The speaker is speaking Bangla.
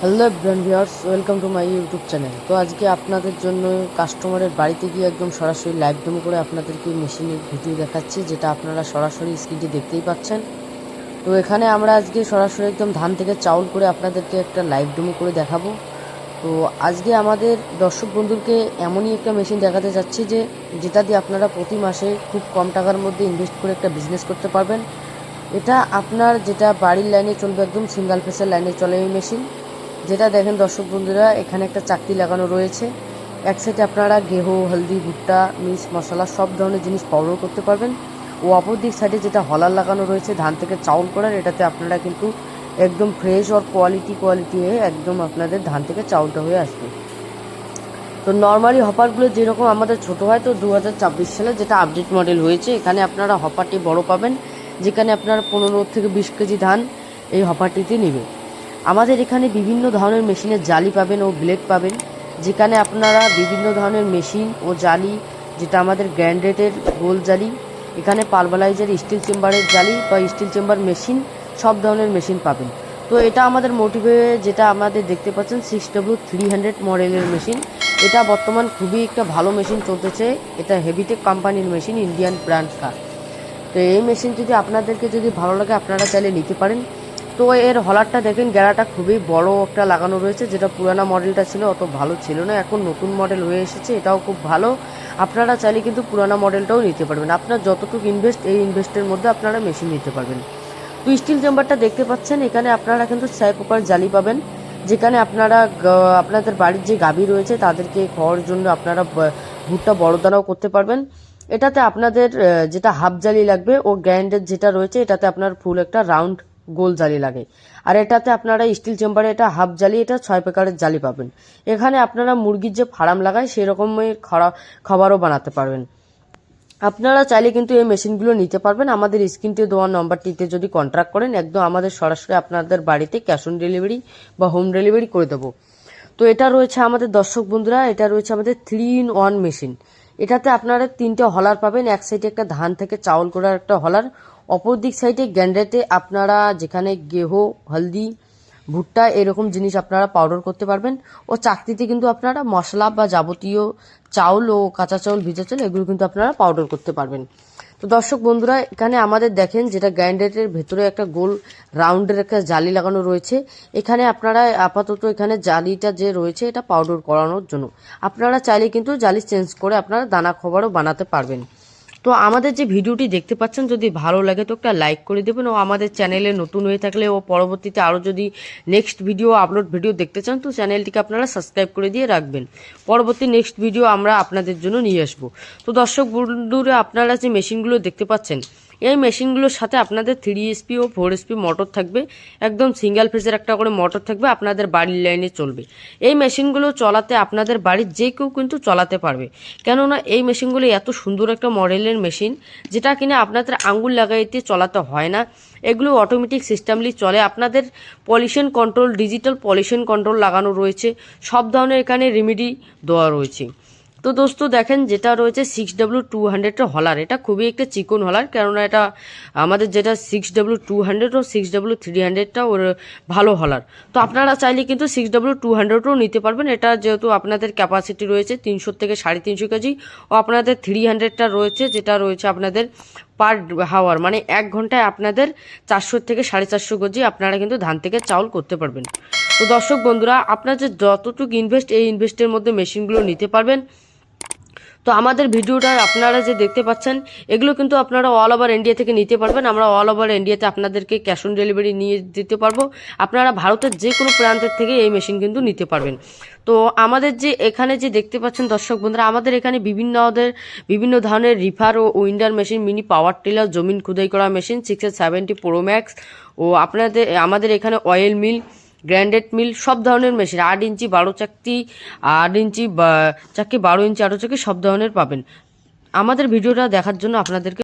Hello everyone viewers, welcome to my YouTube channel. তো আজকে আপনাদের জন্য কাস্টমারের বাড়িতে গিয়ে একদম সরাসরি লাইভ ডেমো করে আপনাদেরকে মেশিনের ভিডিও দেখাচ্ছি, যেটা আপনারা সরাসরি স্ক্রিনে দেখতেই পাচ্ছেন। তো এখানে আমরা আজকে সরাসরি একদম ধান থেকে চাউল করে আপনাদেরকে একটা লাইভ ডেমো করে দেখাবো। তো আজকে আমাদের দর্শক বন্ধুকে এমনই একটা মেশিন দেখাতে চাচ্ছি যেটা দিয়ে আপনারা প্রতি মাসে খুব কম টাকার মধ্যে ইনভেস্ট করে একটা বিজনেস করতে পারবেন। এটা আপনার যেটা বাড়ির লাইনে চলবে, একদম সিঙ্গেল ফেসের লাইনে চলে এই মেশিন। যেটা দেখেন দর্শক বন্ধুরা, এখানে একটা চাকতি লাগানো রয়েছে। এক সাইডে আপনারা গেহু, হলদি, ভুট্টা, মিক্স মশলা সব ধরনের জিনিস পাউডার করতে পারবেন। ও অপর দিক সাইডে যেটা হলার লাগানো রয়েছে ধান থেকে চাউল করার, এটাতে আপনারা কিন্তু একদম ফ্রেশ আর কোয়ালিটি হয়ে একদম আপনাদের ধান থেকে চাউলটা হয়ে আসবে। তো নর্মালি হপারগুলো যেরকম আমাদের ছোট হয়, তো 2024 সালে যেটা আপডেট মডেল হয়েছে, এখানে আপনারা হপারটি বড় পাবেন, যেখানে আপনারা 15 থেকে 20 কেজি ধান এই হপারটিতে নেবে। আমাদের এখানে বিভিন্ন ধরনের মেশিনের জালি পাবেন ও ব্লেড পাবেন, যেখানে আপনারা বিভিন্ন ধরনের মেশিন ও জালি, যেটা আমাদের গ্র্যান্ডেটের গোল জালি, এখানে পালভারাইজার, স্টিল চেম্বারের জালি বা স্টিল চেম্বার মেশিন, সব ধরনের মেশিন পাবেন। তো এটা আমাদের মোটিভে যেটা আমাদের দেখতে পাচ্ছেন 6W300 মডেলের মেশিন। এটা বর্তমান খুবই একটা ভালো মেশিন চলতেছে। এটা হেভিটেক কোম্পানির মেশিন, ইন্ডিয়ান ব্র্যান্ড কার। তো এই মেশিন যদি আপনাদেরকে যদি ভালো লাগে, আপনারা চাইলে নিতে পারেন। তো এর হলারটা দেখেন, গ্যারাটা খুবই বড় একটা লাগানো রয়েছে, যেটা পুরানা মডেলটা ছিল অত ভালো ছিল না, এখন নতুন মডেল হয়ে এসেছে, এটাও খুব ভালো। আপনারা চাইলে কিন্তু পুরানা মডেলটাও নিতে পারবেন। আপনার যতটুকু ইনভেস্ট, এই ইনভেস্টের মধ্যে আপনারা মেশিন নিতে পারবেন। তো স্টিল চেম্বারটা দেখতে পাচ্ছেন, এখানে আপনারা কিন্তু ছাই পোকার জালি পাবেন, যেখানে আপনারা আপনাদের বাড়ির যে গাভী রয়েছে তাদেরকে খাওয়ার জন্য আপনারা ভুট্টা বড় দানাও করতে পারবেন। এটাতে আপনাদের যেটা হাফ জালি লাগবে, ও গ্র্যান্ডের যেটা রয়েছে এটাতে আপনার ফুল একটা রাউন্ড গোল জালি লাগে। আর এটাতে আপনারা স্টিল চেম্বারে এটা হাফ জালি, এটা 6 প্রকারের জালি পাবেন। এখানে আপনারা মুরগির যে ফার্ম লাগায় সেই রকমই খাবারও বানাতে পারবেন। আপনারা চাইলে কিন্তু এই মেশিনগুলো নিতে পারবেন। আমাদের স্ক্রিনতে দেওয়া নম্বরটিতে যদি কন্ট্যাক্ট করেন, একদম আমাদের সরাসরি আপনাদের বাড়িতে ক্যাশ অন ডেলিভারি বা হোম ডেলিভারি করে দেবো। তো এটা রয়েছে আমাদের দর্শক বন্ধুরা, এটা রয়েছে আমাদের 3-in-1 মেশিন। এটাতে আপনারা 3টে হলার পাবেন। এক সাইডে একটা ধান থেকে চাউল করার একটা হলার, অপর দিক সাইডে গ্যান্ডেতে আপনারা যেখানে গেহু, হলদি, ভুট্টা এরকম জিনিস আপনারা পাউডার করতে পারবেন। ও চাকতিতে কিন্তু আপনারা মশলা বা যাবতীয় চাউল ও কাঁচা চাউল, ভিজা চাউল এগুলো কিন্তু আপনারা পাউডার করতে পারবেন। তো দর্শক বন্ধুরা, এখানে আমাদের দেখেন যেটা গ্রাইন্ডারের ভেতরে একটা গোল রাউন্ডের একটা জালি লাগানো রয়েছে। এখানে আপনারা আপাতত এখানে জালিটা যে রয়েছে এটা পাউডার করানোর জন্য। আপনারা চাইলে কিন্তু জালি চেঞ্জ করে আপনারা দানা খাবারও বানাতে পারবেন। তো আমাদের যে ভিডিওটি দেখতে পাচ্ছেন, যদি ভালো লাগে তো একটা লাইক করে দেবেন, ও আমাদের চ্যানেলে নতুন হয়ে থাকলে ও পরবর্তীতে আরও যদি নেক্সট ভিডিও আপলোড ভিডিও দেখতে চান, তো চ্যানেলটিকে আপনারা সাবস্ক্রাইব করে দিয়ে রাখবেন। পরবর্তী নেক্সট ভিডিও আমরা আপনাদের জন্য নিয়ে আসবো। তো দর্শক বন্ধুরা, আপনারা যে মেশিনগুলো দেখতে পাচ্ছেন, এই মেশিনগুলোর সাথে আপনাদের 3 SP ও 4 SP মোটর থাকবে। একদম সিঙ্গেল ফেজের একটা করে মোটর থাকবে, আপনাদের বাড়ির লাইনে চলবে। এই মেশিনগুলো চলাতে আপনাদের বাড়ির যে কেউ কিন্তু চলাতে পারবে, কেননা এই মেশিনগুলো এত সুন্দর একটা মডেলের মেশিন, যেটা কিনা আপনাদের আঙ্গুল লাগাইতে চলাতে হয় না। এগুলো অটোমেটিক সিস্টেমলি চলে। আপনাদের pollution control, digital pollution control লাগানো রয়েছে, সব ধরনের এখানে রেমেডি দেওয়া রয়েছে। তো দোস্ত দেখেন, যেটা রয়েছে 6W200 হলার, এটা খুবই একটা চিকন হলার, কেননা এটা আমাদের যেটা 6W200 ও 6W300টা ওর ভালো হলার। তো আপনারা চাইলে কিন্তু 6W200ও নিতে পারবেন। এটা যেহেতু আপনাদের ক্যাপাসিটি রয়েছে 300 থেকে 350 কেজি, ও আপনাদের 300টা রয়েছে, যেটা রয়েছে আপনাদের পার হাওয়ার, মানে 1 ঘন্টায় আপনাদের 400 থেকে 450 কেজি আপনারা কিন্তু ধান থেকে চাউল করতে পারবেন। তো দর্শক বন্ধুরা, আপনার যে যতটুকু ইনভেস্ট, এই ইনভেস্টের মধ্যে মেশিনগুলো নিতে পারবেন। তো আমাদের ভিডিওটা আপনারা যে দেখতে পাচ্ছেন, এগুলো কিন্তু আপনারা অল ওভার ইন্ডিয়া থেকে নিতে পারবেন। আমরা অল ওভার ইন্ডিয়াতে আপনাদেরকে ক্যাশ অন ডেলিভারি নিয়ে দিতে পারবো। আপনারা ভারতের যে কোনো প্রান্তের থেকে এই মেশিন কিন্তু নিতে পারবেন। তো আমাদের যে এখানে যে দেখতে পাচ্ছেন দর্শক বন্ধুরা, আমাদের এখানে বিভিন্ন ধরনের রিফার ও winder machine, mini power tiller, জমিন খুদাই করা মেশিন, 670 প্রো ম্যাক্স, ও আমাদের এখানে অয়েল মিল, গ্র্যান্ডেড মিল, সব ধরনের মেশিন, 8 ইঞ্চি 12 চাকতি, 8 ইঞ্চি চাকি, 12 ইঞ্চি 8 চাকি, সব ধরনের পাবেন। আমাদের ভিডিওটা দেখার জন্য আপনাদেরকে